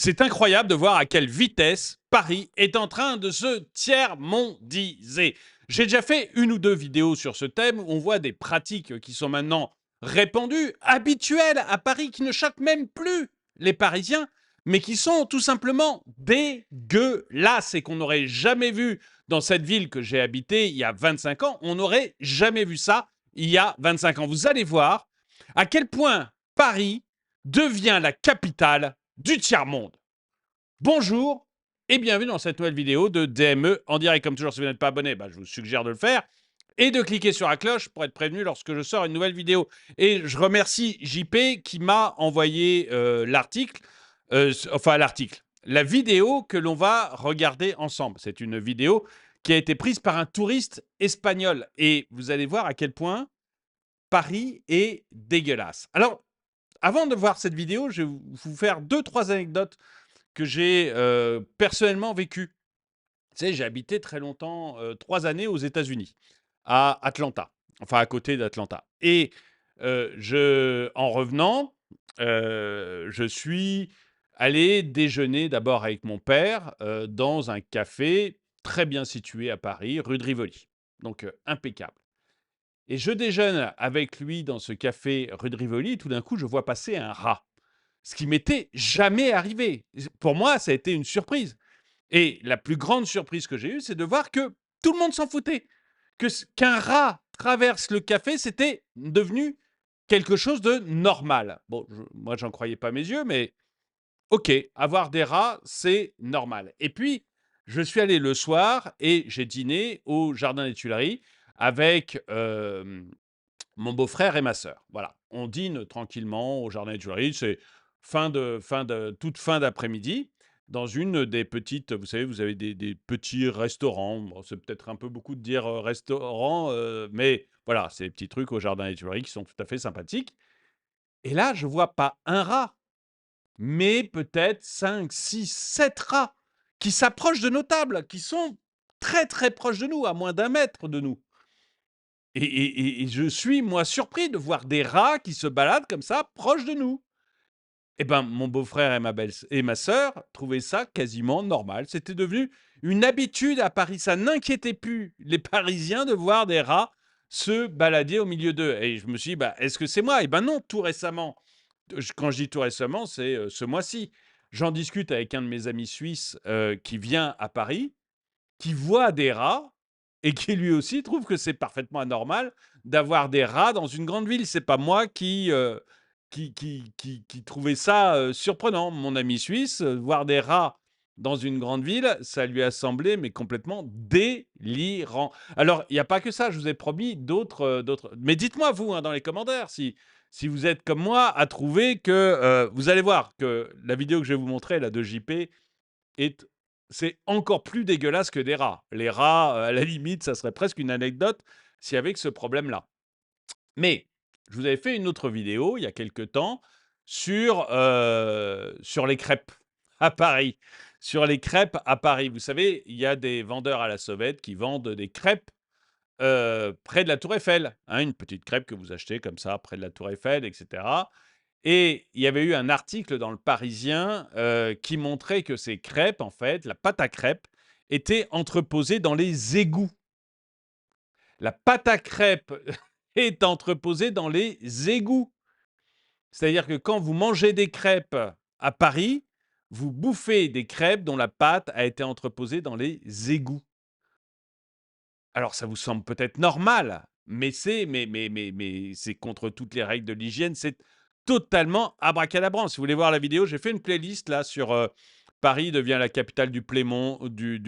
C'est incroyable de voir à quelle vitesse Paris est en train de se tiers-mondiser. J'ai déjà fait une ou deux vidéos sur ce thème où on voit des pratiques qui sont maintenant répandues, habituelles à Paris, qui ne choquent même plus les Parisiens, mais qui sont tout simplement dégueulasses et qu'on n'aurait jamais vu dans cette ville que j'ai habitée il y a 25 ans. On n'aurait jamais vu ça il y a 25 ans. Vous allez voir à quel point Paris devient la capitale du tiers-monde. Bonjour et bienvenue dans cette nouvelle vidéo de DME en direct. Comme toujours, si vous n'êtes pas abonné, je vous suggère de le faire et de cliquer sur la cloche pour être prévenu lorsque je sors une nouvelle vidéo. Et je remercie JP qui m'a envoyé la vidéo que l'on va regarder ensemble. C'est une vidéo qui a été prise par un touriste espagnol. Et vous allez voir à quel point Paris est dégueulasse. Alors, avant de voir cette vidéo, je vais vous faire 2-3 anecdotes que j'ai personnellement vécues. Tu sais, j'ai habité très longtemps, 3 années aux États-Unis, à Atlanta, enfin à côté d'Atlanta. Et en revenant, je suis allé déjeuner d'abord avec mon père dans un café très bien situé à Paris, rue de Rivoli. Donc impeccable. Et je déjeune avec lui dans ce café rue de Rivoli et tout d'un coup, je vois passer un rat. Ce qui m'était jamais arrivé. Pour moi, ça a été une surprise. Et la plus grande surprise que j'ai eue, c'est de voir que tout le monde s'en foutait. Qu'un rat traverse le café, c'était devenu quelque chose de normal. Bon, moi, j'en croyais pas mes yeux, mais ok, avoir des rats, c'est normal. Et puis, je suis allé le soir et j'ai dîné au Jardin des Tuileries avec mon beau-frère et ma sœur. Voilà, on dîne tranquillement au Jardin des Tuileries. C'est toute fin d'après-midi dans une des petites, vous savez, vous avez des petits restaurants. Bon, c'est peut-être un peu beaucoup de dire restaurant, mais voilà, c'est des petits trucs au Jardin des Tuileries qui sont tout à fait sympathiques. Et là, je vois pas un rat, mais peut-être 5, 6, 7 rats qui s'approchent de nos tables, qui sont très très proches de nous, à moins d'un mètre de nous. Et je suis, moi, surpris de voir des rats qui se baladent comme ça, proches de nous. Eh ben, mon beau-frère et ma sœur trouvaient ça quasiment normal. C'était devenu une habitude à Paris. Ça n'inquiétait plus les Parisiens de voir des rats se balader au milieu d'eux. Et je me suis dit, est-ce que c'est moi? Eh ben non, tout récemment. Quand je dis tout récemment, c'est ce mois-ci. J'en discute avec un de mes amis suisses qui vient à Paris, qui voit des rats et qui lui aussi trouve que c'est parfaitement anormal d'avoir des rats dans une grande ville. C'est pas moi qui trouvait ça surprenant. Mon ami suisse, voir des rats dans une grande ville, ça lui a semblé mais complètement délirant. Alors, il n'y a pas que ça, je vous ai promis d'autres. Mais dites-moi, vous, dans les commentaires, si vous êtes comme moi, à trouver que... vous allez voir que la vidéo que je vais vous montrer, là, de JP, c'est encore plus dégueulasse que des rats. Les rats, à la limite, ça serait presque une anecdote s'il y avait que ce problème-là. Mais je vous avais fait une autre vidéo il y a quelque temps sur les crêpes à Paris. Sur les crêpes à Paris. Vous savez, il y a des vendeurs à la sauvette qui vendent des crêpes près de la Tour Eiffel. Hein, une petite crêpe que vous achetez comme ça près de la Tour Eiffel, etc. Et il y avait eu un article dans Le Parisien qui montrait que ces crêpes, en fait, la pâte à crêpes, était entreposée dans les égouts. La pâte à crêpes est entreposée dans les égouts. C'est-à-dire que quand vous mangez des crêpes à Paris, vous bouffez des crêpes dont la pâte a été entreposée dans les égouts. Alors ça vous semble peut-être normal, mais c'est contre toutes les règles de l'hygiène, c'est totalement abracadabrant. Si vous voulez voir la vidéo, j'ai fait une playlist là sur Paris devient la capitale du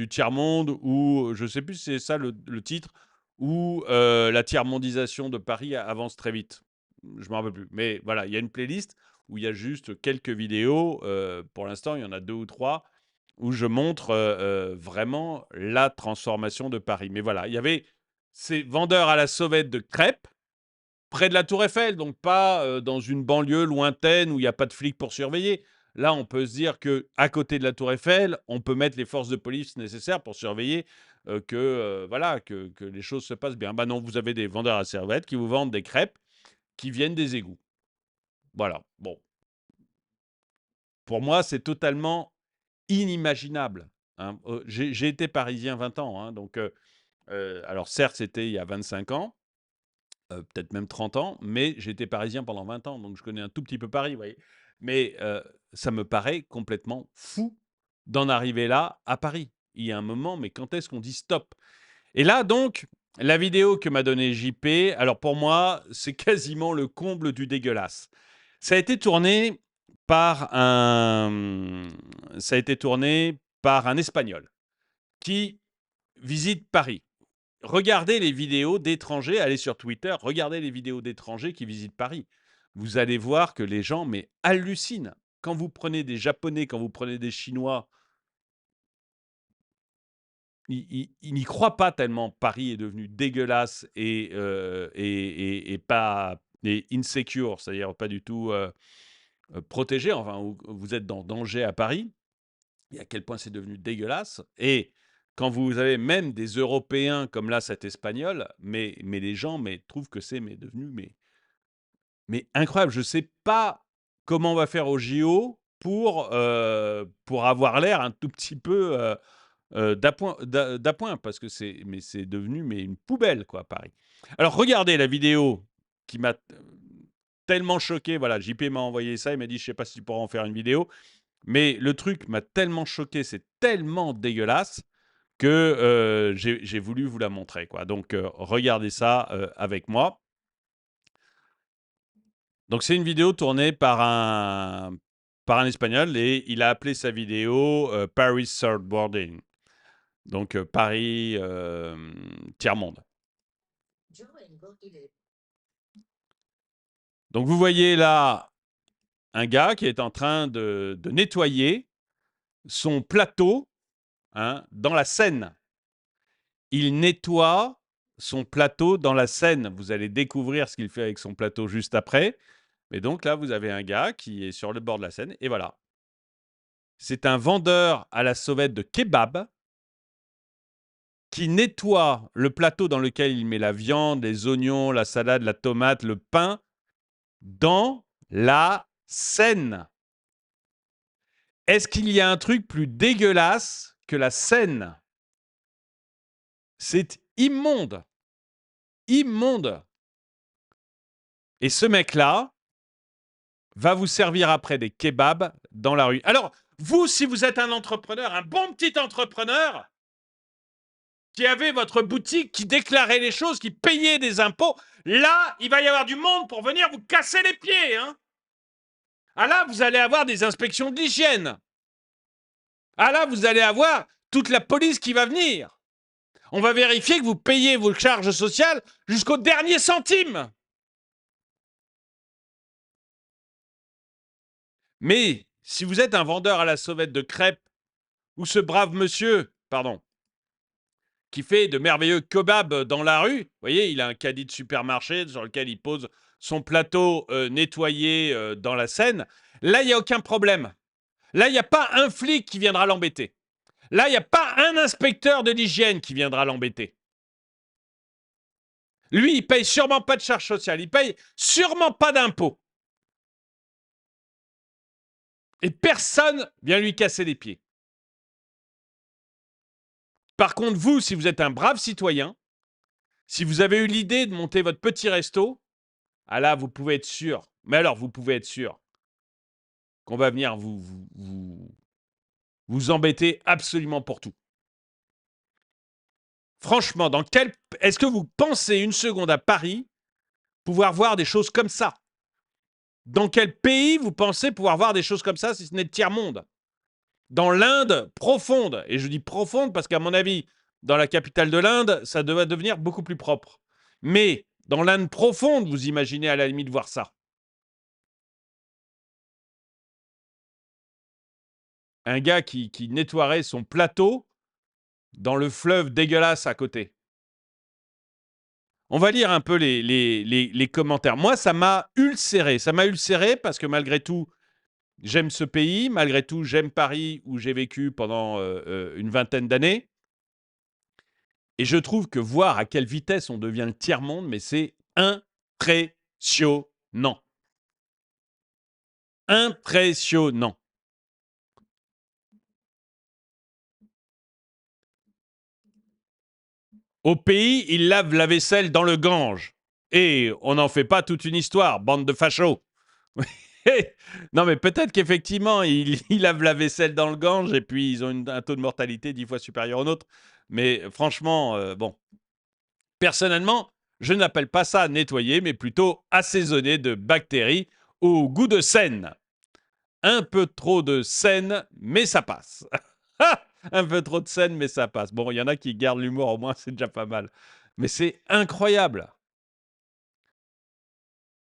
tiers-monde, ou je ne sais plus si c'est ça le titre, ou la tiers-mondisation de Paris avance très vite. Je ne me rappelle plus. Mais voilà, il y a une playlist où il y a juste quelques vidéos. Pour l'instant, il y en a 2 ou 3 où je montre vraiment la transformation de Paris. Mais voilà, il y avait ces vendeurs à la sauvette de crêpes près de la Tour Eiffel, donc pas dans une banlieue lointaine où il n'y a pas de flics pour surveiller. Là, on peut se dire qu'à côté de la Tour Eiffel, on peut mettre les forces de police nécessaires pour surveiller voilà, que les choses se passent bien. Non, vous avez des vendeurs à serviettes qui vous vendent des crêpes qui viennent des égouts. Voilà, bon. pour moi, c'est totalement inimaginable, hein. J'ai été parisien 20 ans, hein, donc alors certes, c'était il y a 25 ans, peut-être même 30 ans, mais j'ai été parisien pendant 20 ans, donc je connais un tout petit peu Paris, vous voyez? Mais ça me paraît complètement fou d'en arriver là, à Paris. Il y a un moment, mais quand est-ce qu'on dit stop? Et là donc, la vidéo que m'a donnée JP, alors pour moi, c'est quasiment le comble du dégueulasse. Ça a été tourné par un Espagnol qui visite Paris. Regardez les vidéos d'étrangers, allez sur Twitter, regardez les vidéos d'étrangers qui visitent Paris. Vous allez voir que les gens, mais hallucinent. Quand vous prenez des Japonais, quand vous prenez des Chinois, ils n'y croient pas tellement Paris est devenu dégueulasse et pas et insecure, c'est-à-dire pas du tout protégé, enfin, vous êtes dans danger à Paris, et à quel point c'est devenu dégueulasse. Et quand vous avez même des Européens comme là, cet Espagnol, mais les gens trouvent que c'est devenu mais incroyable. Je ne sais pas comment on va faire au JO pour avoir l'air un tout petit peu d'appoint, parce que c'est devenu une poubelle, quoi, Paris. Alors, regardez la vidéo qui m'a tellement choqué. Voilà, JP m'a envoyé ça, il m'a dit, je sais pas si tu pourras en faire une vidéo, mais le truc m'a tellement choqué, c'est tellement dégueulasse que j'ai voulu vous la montrer, quoi. Donc, regardez ça avec moi. Donc, c'est une vidéo tournée par un Espagnol et il a appelé sa vidéo Paris Surfboarding. Donc, Paris tiers-monde. Donc, vous voyez là un gars qui est en train de nettoyer son plateau, hein, dans la Seine. Il nettoie son plateau dans la Seine. Vous allez découvrir ce qu'il fait avec son plateau juste après. Mais donc là, vous avez un gars qui est sur le bord de la Seine. Et voilà. C'est un vendeur à la sauvette de kebab qui nettoie le plateau dans lequel il met la viande, les oignons, la salade, la tomate, le pain dans la Seine. Est-ce qu'il y a un truc plus dégueulasse que la Seine? C'est immonde. Immonde. Et ce mec-là va vous servir après des kebabs dans la rue. Alors, vous, si vous êtes un entrepreneur, un bon petit entrepreneur, qui avait votre boutique, qui déclarait les choses, qui payait des impôts, là, il va y avoir du monde pour venir vous casser les pieds, hein. Ah là, vous allez avoir des inspections de l'hygiène. Ah là, vous allez avoir toute la police qui va venir. On va vérifier que vous payez vos charges sociales jusqu'au dernier centime. Mais si vous êtes un vendeur à la sauvette de crêpes, ou ce brave monsieur, pardon, qui fait de merveilleux kebabs dans la rue, vous voyez, il a un caddie de supermarché sur lequel il pose son plateau nettoyé dans la Seine, là, il n'y a aucun problème. Là, il n'y a pas un flic qui viendra l'embêter. Là, il n'y a pas un inspecteur de l'hygiène qui viendra l'embêter. Lui, il paye sûrement pas de charges sociales, il paye sûrement pas d'impôts. Et personne vient lui casser les pieds. Par contre, vous, si vous êtes un brave citoyen, si vous avez eu l'idée de monter votre petit resto, ah là, vous pouvez être sûr. Mais alors, vous pouvez être sûr qu'on va venir vous embêter absolument pour tout. Franchement, est-ce que vous pensez une seconde à Paris pouvoir voir des choses comme ça? Dans quel pays vous pensez pouvoir voir des choses comme ça si ce n'est de tiers-monde? Dans l'Inde profonde, et je dis profonde parce qu'à mon avis, dans la capitale de l'Inde, ça doit devenir beaucoup plus propre. Mais dans l'Inde profonde, vous imaginez à la limite voir ça. Un gars qui nettoierait son plateau dans le fleuve dégueulasse à côté. On va lire un peu les commentaires. Moi, ça m'a ulcéré. Ça m'a ulcéré parce que malgré tout, j'aime ce pays. Malgré tout, j'aime Paris où j'ai vécu pendant une vingtaine d'années. Et je trouve que voir à quelle vitesse on devient le tiers-monde, mais c'est impressionnant. Impressionnant. Au pays, ils lavent la vaisselle dans le Gange. Et on n'en fait pas toute une histoire, bande de fachos. Non, mais peut-être qu'effectivement, ils lavent la vaisselle dans le Gange et puis ils ont un taux de mortalité 10 fois supérieur au nôtre. Mais franchement, bon. Personnellement, je n'appelle pas ça nettoyer, mais plutôt assaisonner de bactéries au goût de Seine. Un peu trop de Seine, mais ça passe. Un peu trop de Seine, mais ça passe. Bon, il y en a qui gardent l'humour, au moins, c'est déjà pas mal. Mais c'est incroyable.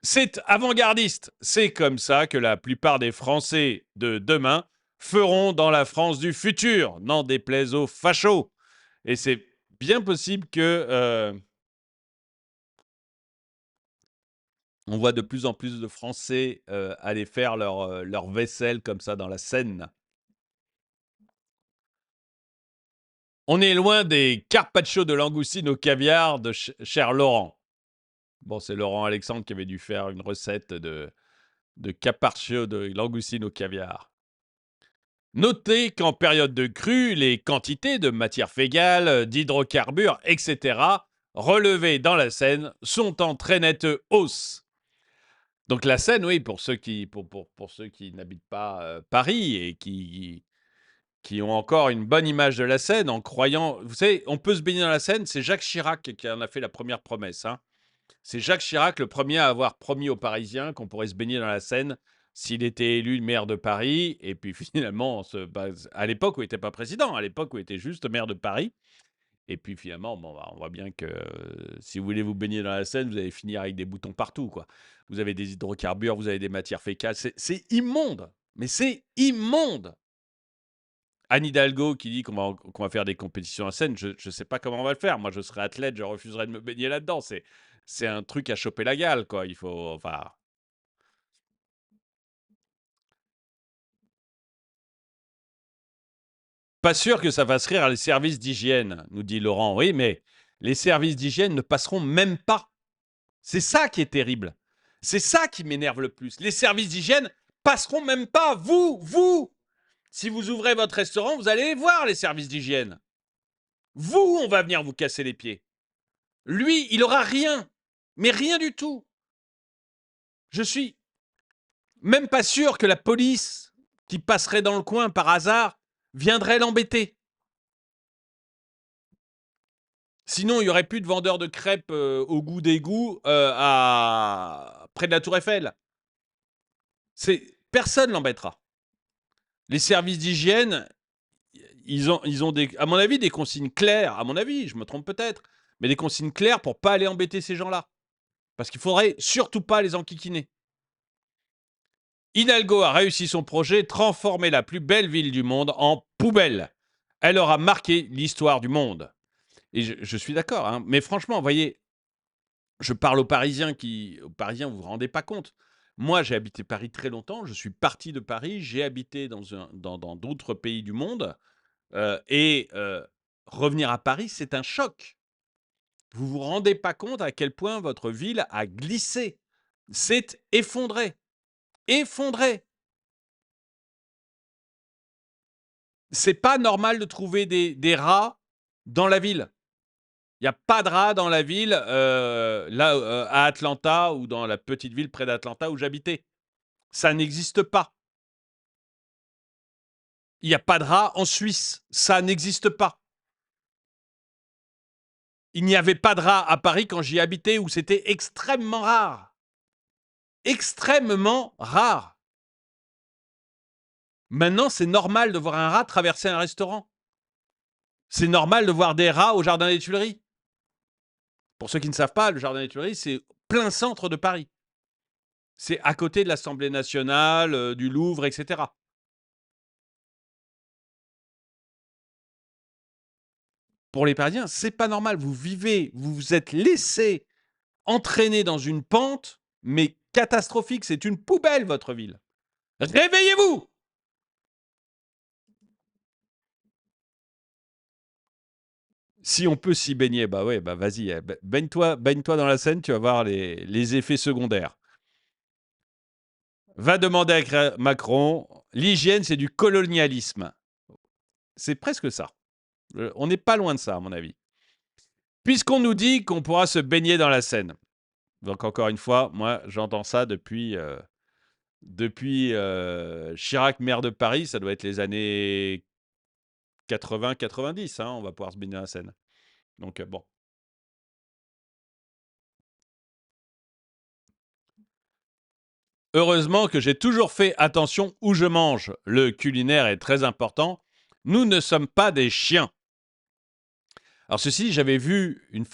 C'est avant-gardiste. C'est comme ça que la plupart des Français de demain feront dans la France du futur, n'en déplaise aux fachos. Et c'est bien possible que on voit de plus en plus de Français aller faire leur vaisselle comme ça dans la Seine. On est loin des carpaccio de langoustine au caviar de cher Laurent. Bon, c'est Laurent Alexandre qui avait dû faire une recette de carpaccio de langoustine au caviar. Notez qu'en période de crue, les quantités de matières fécales, d'hydrocarbures, etc., relevées dans la Seine sont en très nette hausse. Donc la Seine, oui, pour ceux qui n'habitent pas Paris et qui ont encore une bonne image de la Seine en croyant... Vous savez, on peut se baigner dans la Seine, c'est Jacques Chirac qui en a fait la première promesse. Hein. C'est Jacques Chirac le premier à avoir promis aux Parisiens qu'on pourrait se baigner dans la Seine s'il était élu maire de Paris. Et puis finalement, à l'époque où il n'était pas président, à l'époque où il était juste maire de Paris. Et puis finalement, bon, on voit bien que si vous voulez vous baigner dans la Seine, vous allez finir avec des boutons partout, quoi. Vous avez des hydrocarbures, vous avez des matières fécales. C'est immonde. Mais c'est immonde. Anne Hidalgo qui dit qu'on va faire des compétitions à Seine, je ne sais pas comment on va le faire. Moi, je serais athlète, je refuserais de me baigner là-dedans. C'est un truc à choper la gale, quoi. Il faut... Enfin... Pas sûr que ça fasse rire les services d'hygiène, nous dit Laurent. Oui, mais les services d'hygiène ne passeront même pas. C'est ça qui est terrible. C'est ça qui m'énerve le plus. Les services d'hygiène passeront même pas. Vous, si vous ouvrez votre restaurant, vous allez les voir, les services d'hygiène. Vous, on va venir vous casser les pieds. Lui, il aura rien. Mais rien du tout. Je suis même pas sûr que la police qui passerait dans le coin par hasard viendrait l'embêter. Sinon, il n'y aurait plus de vendeurs de crêpes au goût d'égout près de la Tour Eiffel. Personne l'embêtera. Les services d'hygiène, ils ont à mon avis, des consignes claires. À mon avis, je me trompe peut-être, mais des consignes claires pour pas aller embêter ces gens-là. Parce qu'il faudrait surtout pas les enquiquiner. Hidalgo a réussi son projet, transformer la plus belle ville du monde en poubelle. Elle aura marqué l'histoire du monde. Et je suis d'accord, hein, mais franchement, vous voyez, je parle aux Parisiens vous vous rendez pas compte. Moi, j'ai habité Paris très longtemps. Je suis parti de Paris. J'ai habité dans d'autres pays du monde. Revenir à Paris, c'est un choc. Vous vous rendez pas compte à quel point votre ville a glissé. C'est effondré. Effondré. C'est pas normal de trouver des rats dans la ville. Il n'y a pas de rats dans la ville, là, à Atlanta ou dans la petite ville près d'Atlanta où j'habitais. Ça n'existe pas. Il n'y a pas de rats en Suisse. Ça n'existe pas. Il n'y avait pas de rats à Paris quand j'y habitais où c'était extrêmement rare. Extrêmement rare. Maintenant, c'est normal de voir un rat traverser un restaurant. C'est normal de voir des rats au Jardin des Tuileries. Pour ceux qui ne savent pas, le Jardin des Tuileries, c'est plein centre de Paris. C'est à côté de l'Assemblée nationale, du Louvre, etc. Pour les Parisiens, c'est pas normal. Vous vous êtes laissé entraîner dans une pente, mais catastrophique. C'est une poubelle, votre ville. Réveillez-vous! Si on peut s'y baigner, bah ouais, bah vas-y, baigne-toi dans la Seine, tu vas voir les effets secondaires. Va demander à Macron, l'hygiène, c'est du colonialisme. C'est presque ça. On n'est pas loin de ça, à mon avis. Puisqu'on nous dit qu'on pourra se baigner dans la Seine. Donc encore une fois, moi j'entends ça depuis Chirac, maire de Paris, ça doit être les années 80-90, hein, on va pouvoir se baigner dans la Seine. Donc bon. Heureusement que j'ai toujours fait attention où je mange. Le culinaire est très important. Nous ne sommes pas des chiens. Alors ceci, j'avais vu la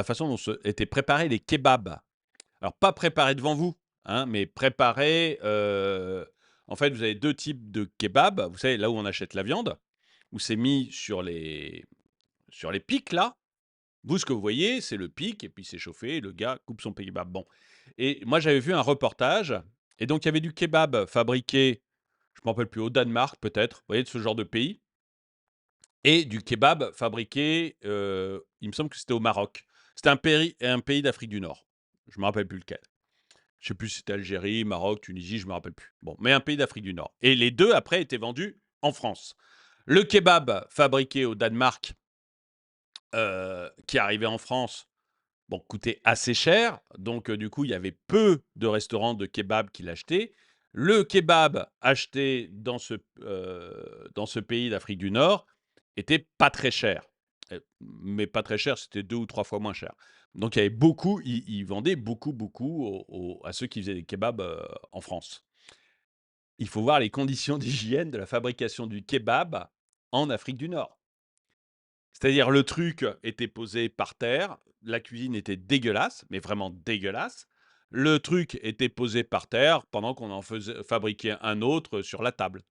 façon dont étaient préparés les kebabs. Alors pas préparés devant vous, hein, mais préparés. En fait, vous avez deux types de kebabs. Vous savez là où on achète la viande, où c'est mis sur les pics là. Vous, ce que vous voyez, c'est le pic, et puis c'est chauffé, et le gars coupe son kebab. Bon. Et moi, j'avais vu un reportage, et donc il y avait du kebab fabriqué, je ne me rappelle plus, au Danemark peut-être, vous voyez, de ce genre de pays, et du kebab fabriqué, il me semble que c'était au Maroc. C'était un pays d'Afrique du Nord. Je ne me rappelle plus lequel. Je ne sais plus si c'était Algérie, Maroc, Tunisie, je ne me rappelle plus. Bon, mais un pays d'Afrique du Nord. Et les deux, après, étaient vendus en France. Le kebab fabriqué au Danemark, qui arrivait en France, bon, coûtait assez cher. Donc, du coup, il y avait peu de restaurants de kebab qui l'achetaient. Le kebab acheté dans ce pays d'Afrique du Nord était pas très cher. Mais pas très cher, c'était 2 ou 3 fois moins cher. Donc, il y avait beaucoup, ils vendaient beaucoup à ceux qui faisaient des kebabs en France. Il faut voir les conditions d'hygiène de la fabrication du kebab en Afrique du Nord. C'est-à-dire, le truc était posé par terre, la cuisine était dégueulasse, mais vraiment dégueulasse. Le truc était posé par terre pendant qu'on en fabriquait un autre sur la table.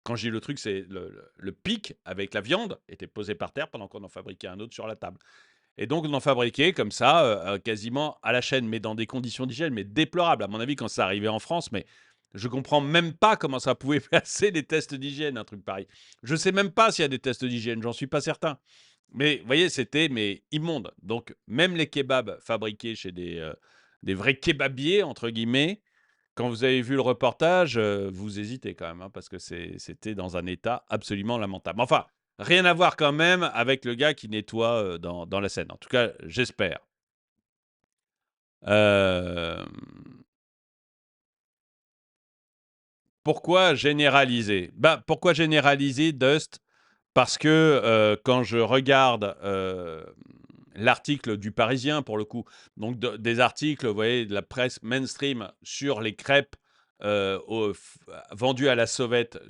Quand je dis le truc, c'est le pic avec la viande était posé par terre pendant qu'on en fabriquait un autre sur la table. Et donc, on en fabriquait comme ça, quasiment à la chaîne, mais dans des conditions d'hygiène, mais déplorables. À mon avis, quand ça arrivait en France, mais je comprends même pas comment ça pouvait passer les tests d'hygiène, un truc pareil. Je sais même pas s'il y a des tests d'hygiène, j'en suis pas certain. Mais vous voyez, c'était immonde. Donc, même les kebabs fabriqués chez des vrais kebabiers, entre guillemets, quand vous avez vu le reportage, vous hésitez quand même, hein, parce que c'était dans un état absolument lamentable. Enfin, rien à voir quand même avec le gars qui nettoie dans la Seine. En tout cas, j'espère. Euh, Pourquoi généraliser? Pourquoi généraliser, Dust? Parce que quand je regarde l'article du Parisien, pour le coup, donc des articles, vous voyez, de la presse mainstream sur les crêpes vendues à la sauvette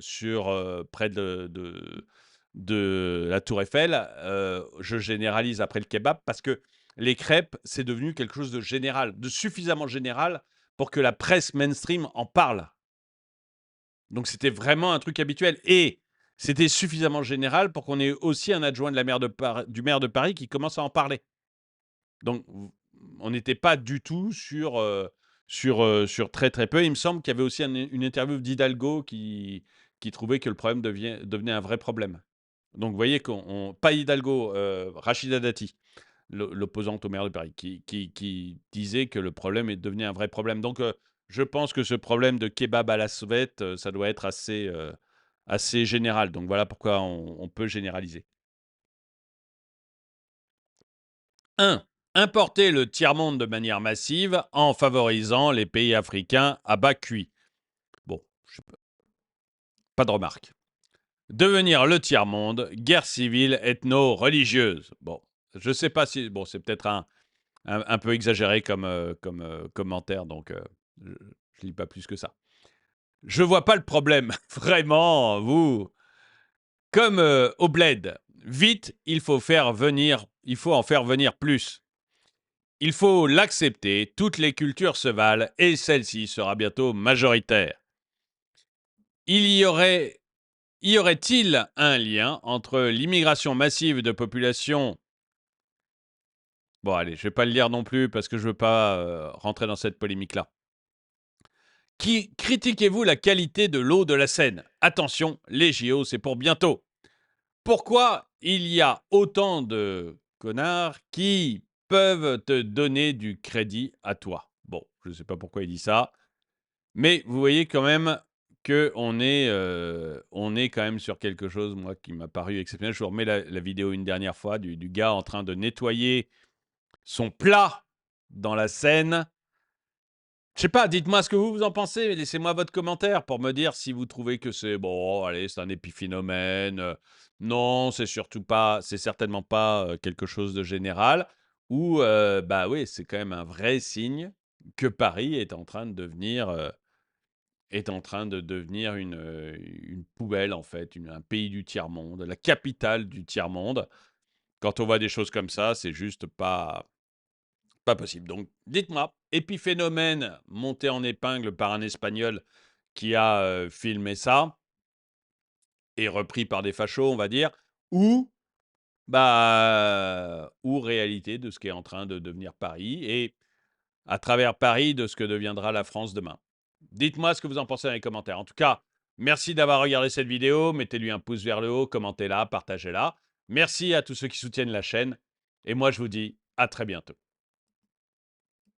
près de la Tour Eiffel, je généralise après le kebab parce que les crêpes, c'est devenu quelque chose de général, de suffisamment général pour que la presse mainstream en parle. Donc c'était vraiment un truc habituel. Et c'était suffisamment général pour qu'on ait aussi un adjoint du maire de Paris qui commence à en parler. Donc on n'était pas du tout sur très très peu. Il me semble qu'il y avait aussi une interview d'Hidalgo qui trouvait que le problème devenait un vrai problème. Donc vous voyez pas Hidalgo, Rachida Dati, l'opposante au maire de Paris, qui disait que le problème est devenu un vrai problème. Donc, je pense que ce problème de kebab à la sauvette, ça doit être assez général. Donc, voilà pourquoi on peut généraliser. 1. Importer le tiers-monde de manière massive en favorisant les pays africains à bas cuit. Bon, pas de remarque. Devenir le tiers-monde, guerre civile ethno-religieuse. Bon, je sais pas si... Bon, c'est peut-être un peu exagéré comme commentaire, donc je ne lis pas plus que ça. Je vois pas le problème, vraiment, vous. Comme au bled, vite, il faut en faire venir plus. Il faut l'accepter, toutes les cultures se valent et celle-ci sera bientôt majoritaire. Y aurait-il un lien entre l'immigration massive de population... Bon, allez, je ne vais pas le lire non plus parce que je ne veux pas rentrer dans cette polémique-là. Critiquez-vous la qualité de l'eau de la Seine? Attention, les JO, c'est pour bientôt. Pourquoi il y a autant de connards qui peuvent te donner du crédit à toi? Bon, je ne sais pas pourquoi il dit ça, mais vous voyez quand même on est quand même sur quelque chose, moi, qui m'a paru exceptionnel. Je vous remets la vidéo une dernière fois du gars en train de nettoyer son plat dans la Seine. Je sais pas, dites-moi ce que vous en pensez, laissez-moi votre commentaire pour me dire si vous trouvez que c'est bon, allez, c'est un épiphénomène. Non, c'est certainement pas quelque chose de général. Ou, bah oui, c'est quand même un vrai signe que Paris est en train de devenir une poubelle, en fait, un pays du tiers-monde, la capitale du tiers-monde. Quand on voit des choses comme ça, c'est juste pas possible. Donc, dites-moi, épiphénomène monté en épingle par un Espagnol qui a filmé ça et repris par des fachos, on va dire, ou, ou réalité de ce qui est en train de devenir Paris et à travers Paris de ce que deviendra la France demain. Dites-moi ce que vous en pensez dans les commentaires. En tout cas, merci d'avoir regardé cette vidéo. Mettez-lui un pouce vers le haut, commentez-la, partagez-la. Merci à tous ceux qui soutiennent la chaîne. Et moi, je vous dis à très bientôt.